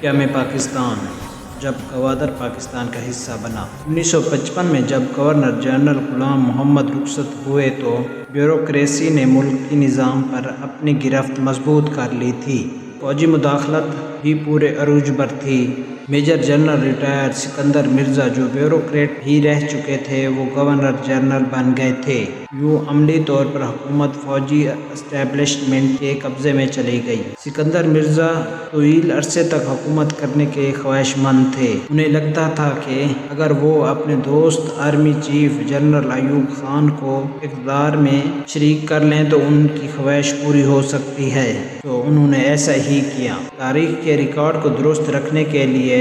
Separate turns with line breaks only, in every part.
قیام پاکستان جب گوادر پاکستان کا حصہ بنا 1955 میں جب گورنر جنرل غلام محمد رخصت ہوئے تو بیوروکریسی نے ملکی نظام پر اپنی گرفت مضبوط کر لی تھی۔ فوجی مداخلت بھی پورے عروج پر تھی۔ Major general retire Sikandar Mirza جو بیوروکریٹ بھی رہ چکے تھے وہ گورنر جنرل بن گئے تھے۔ یوں عملی طور پر حکومت فوجی اسٹیبلشمنٹ کے قبضے میں چلی گئی۔ سکندر مرزا طویل عرصے تک حکومت کرنے کے خواہش مند تھے۔ انہیں لگتا تھا کہ اگر وہ اپنے دوست army chief general Ayub Khan کو اقتدار میں شریک کر لیں تو ان کی خواہش پوری ہو سکتی ہے، تو انہوں نے ایسا ہی کیا۔ تاریخ کے ریکارڈ کو درست رکھنے کے لیے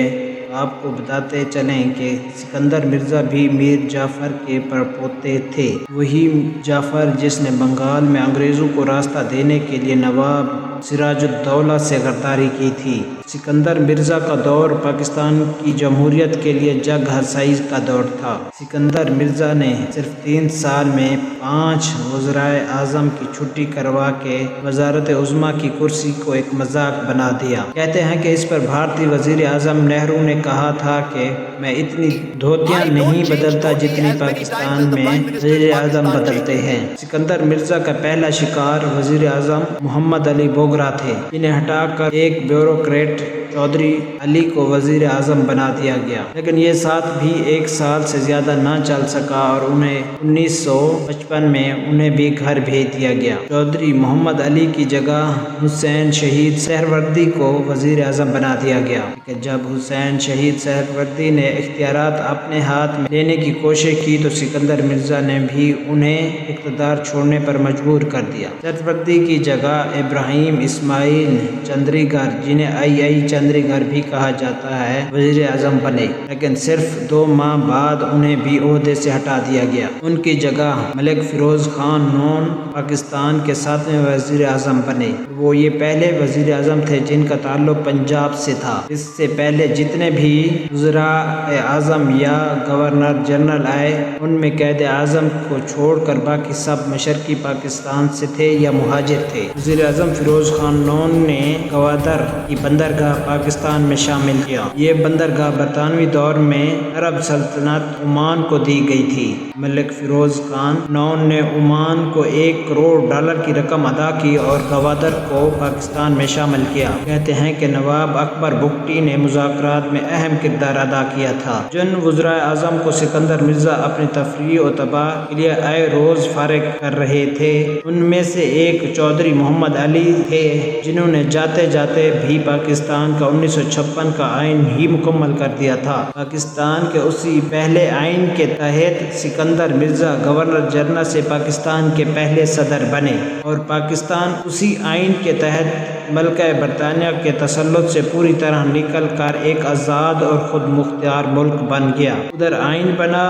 آپ کو بتاتے چلیں کہ سکندر مرزا بھی میر جعفر کے پڑپوتے تھے، وہی جعفر جس نے بنگال میں انگریزوں کو راستہ دینے کے لیے نواب سراج الدولہ سے غداری کی تھی۔ سکندر مرزا کا دور پاکستان کی جمہوریت کے لیے جگ ہنسائی کا دور تھا۔ سکندر مرزا نے صرف 3 سال میں 5 وزرائے اعظم کی چھٹی کروا کے وزارت عظمیٰ کی کرسی کو ایک مذاق بنا دیا۔ کہتے ہیں کہ اس پر بھارتی وزیر اعظم نہرو نے کہا تھا کہ میں اتنی دھوتیاں نہیں بدلتا جتنی پاکستان میں وزیر اعظم بدلتے ہیں۔ سکندر مرزا کا پہلا شکار وزیر اعظم محمد علی بوگرا تھے، جنہیں ہٹا کر ایک بیوروکریٹ چودھری علی کو وزیر اعظم بنا دیا گیا، لیکن یہ ساتھ بھی 1 سال سے زیادہ نہ چل سکا اور انہیں 1955 میں انہیں بھی گھر بھیج دیا گیا۔ چودھری محمد علی کی جگہ حسین شہید سہروردی کو وزیر اعظم بنا دیا گیا، لیکن جب حسین شہید سہروردی نے اختیارات اپنے ہاتھ میں لینے کی کوشش کی تو سکندر مرزا نے بھی انہیں اقتدار چھوڑنے پر مجبور کر دیا۔ سہروردی کی جگہ ابراہیم اسماعیل چندریگر، جنہیں آئی چندریگر بھی کہا جاتا ہے، وزیر اعظم بنے، لیکن صرف 2 ماہ بعد انہیں بھی عہدے سے ہٹا دیا گیا۔ ان کی جگہ ملک فیروز خان نون پاکستان کے 7ویں وزیر اعظم بنے۔ وہ یہ پہلے وزیر اعظم تھے جن کا تعلق پنجاب سے تھا۔ اس سے پہلے جتنے بھی وزراء اعظم یا گورنر جنرل آئے ان میں قائد اعظم کو چھوڑ کر باقی سب مشرقی پاکستان سے تھے یا مہاجر تھے۔ وزیر اعظم فیروز خان نون نے گوادر کی بندرگاہ پاکستان میں شامل کیا۔ یہ بندرگاہ برطانوی دور میں عرب سلطنت عمان کو دی گئی تھی۔ ملک فیروز خان نون نے عمان کو $1 کروڑ کی رقم ادا کی اور گوادر کو پاکستان میں شامل کیا۔ کہتے ہیں کہ نواب اکبر بگٹی نے مذاکرات میں اہم کردار ادا کیا تھا۔ جن وزرائے اعظم کو سکندر مرزا اپنی تفریح و تباہ کے لیے آئے روز فارغ کر رہے تھے، ان میں سے ایک چودھری محمد علی تھے، جنہوں نے جاتے جاتے بھی پاکستان کا 1956 کا آئین ہی مکمل کر دیا تھا۔ پاکستان کے اسی پہلے آئین کے تحت سکندر مرزا گورنر جنرل سے پاکستان کے پہلے صدر بنے اور پاکستان اسی آئین کے تحت ملکہ برطانیہ کے تسلط سے پوری طرح نکل کر ایک آزاد اور خود مختار ملک بن گیا۔ ادھر آئین بنا،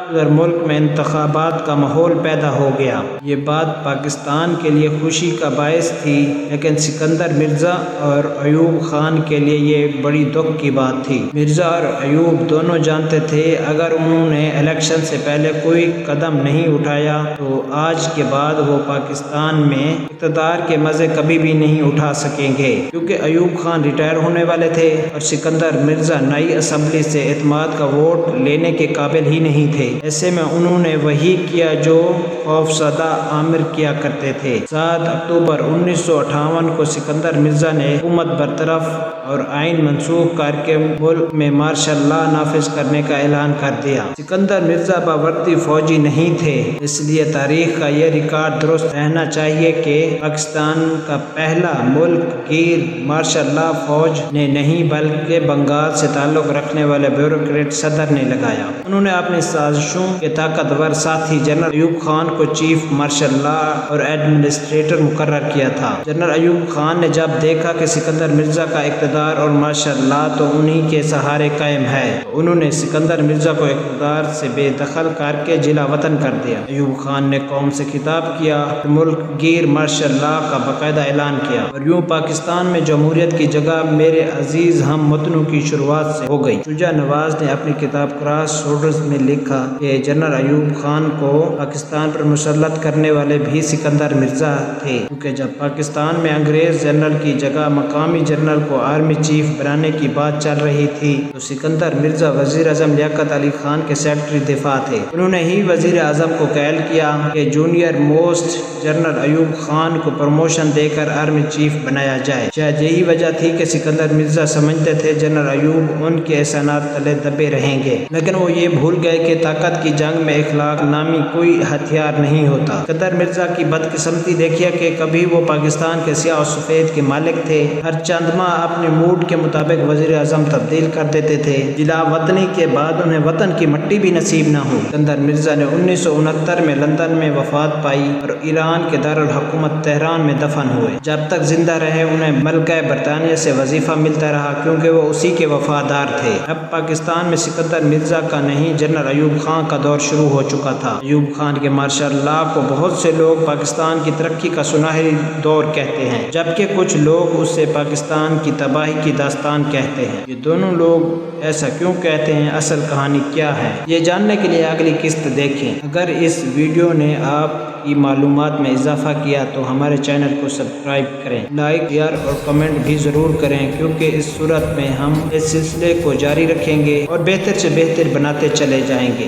ادھر ملک میں انتخابات کا ماحول پیدا ہو گیا۔ یہ بات پاکستان کے لیے خوشی کا باعث تھی، لیکن سکندر مرزا اور ایوب خان کے لیے یہ بڑی دکھ کی بات تھی۔ مرزا اور ایوب دونوں جانتے تھے اگر انہوں نے الیکشن سے پہلے کوئی قدم نہیں اٹھایا تو آج کے بعد وہ پاکستان میں اقتدار کے مزے کبھی بھی نہیں اٹھا سکیں گے، کیونکہ ایوب خان ریٹائر ہونے والے تھے اور سکندر مرزا نئی اسمبلی سے اعتماد کا ووٹ لینے کے قابل ہی نہیں تھے۔ ایسے میں انہوں نے وہی کیا جو خوفزدہ عامر کیا کرتے تھے۔ 7 اکتوبر 1958 کو سکندر مرزا نے حکومت برطرف اور آئین منسوخ کر کے ملک میں مارشل لا نافذ کرنے کا اعلان کر دیا۔ سکندر مرزا باوردی فوجی نہیں تھے، اس لیے تاریخ کا یہ ریکارڈ درست رہنا چاہیے کہ پاکستان کا پہلا ملک گیر مارشل لا فوج نے نہیں بلکہ بنگال سے تعلق رکھنے والے بیوروکریٹ صدر نے لگایا۔ انہوں نے اپنی سازشوں کے طاقتور ساتھی جنرل ایوب خان کو چیف مارشل لا اور ایڈمنسٹریٹر مقرر کیا تھا۔ جنرل ایوب خان نے جب دیکھا کہ سکندر مرزا کا اقتدار اور مارشل لا تو انہی کے سہارے قائم ہے، تو انہوں نے سکندر مرزا کو اقتدار سے بے دخل کر کے جلا وطن کر دیا۔ ایوب خان نے قوم سے خطاب کیا، ملک گیر مارشل لا کا باقاعدہ اعلان کیا اور یوں پاکستان میں جمہوریت کی جگہ میرے عزیز ہم وطنوں کی شروعات سے ہو گئی۔ شجاع نواز نے اپنی کتاب کراس روڈز میں لکھا کہ جنرل ایوب خان کو پاکستان پر مسلط کرنے والے بھی سکندر مرزا تھے، کیونکہ جب پاکستان میں انگریز جنرل کی جگہ مقامی جنرل کو آرمی آرمی چیف بنانے کی بات چل رہی تھی تو سکندر مرزا وزیر اعظم لیاقت علی خان کے سیکرٹری دفاع تھے۔ انہوں نے ہی وزیر اعظم کو قائل کیا کہ junior most general Ayub Khan کو پروموشن دے کر آرمی چیف بنایا جائے۔ شاید یہی وجہ تھی کہ سکندر مرزا سمجھتے تھے جنرل ایوب ان کے احسانات تلے دبے رہیں گے، لیکن وہ یہ بھول گئے کہ طاقت کی جنگ میں اخلاق نامی کوئی ہتھیار نہیں ہوتا۔ سکندر مرزا کی بدقسمتی دیکھیے کہ کبھی وہ پاکستان کے سیاہ و سفید کے مالک تھے، ہر چند ماہ اپنے موڈ کے مطابق وزیر اعظم تبدیل کر دیتے تھے، جلا وطنی کے بعد انہیں وطن کی مٹی بھی نصیب نہ ہو۔ سکندر مرزا نے 1969 میں لندن میں وفات پائی اور ایران کے دارالحکومت تہران میں دفن ہوئے۔ جب تک زندہ رہے انہیں ملکہ برطانیہ سے وظیفہ ملتا رہا کیونکہ وہ اسی کے وفادار تھے۔ اب پاکستان میں سکندر مرزا کا نہیں جنرل ایوب خان کا دور شروع ہو چکا تھا۔ ایوب خان کے مارشل لا کو بہت سے لوگ پاکستان کی ترقی کا سنہری دور کہتے ہیں، جبکہ کچھ لوگ اسے پاکستان کی تباہی کی داستان کہتے ہیں۔ یہ دونوں لوگ ایسا کیوں کہتے ہیں، اصل کہانی کیا ہے، یہ جاننے کے لیے اگلی قسط دیکھیں۔ اگر اس ویڈیو نے آپ کی معلومات میں اضافہ کیا تو ہمارے چینل کو سبسکرائب کریں، لائک، شیئر اور کمنٹ بھی ضرور کریں، کیونکہ اس صورت میں ہم اس سلسلے کو جاری رکھیں گے اور بہتر سے بہتر بناتے چلے جائیں گے۔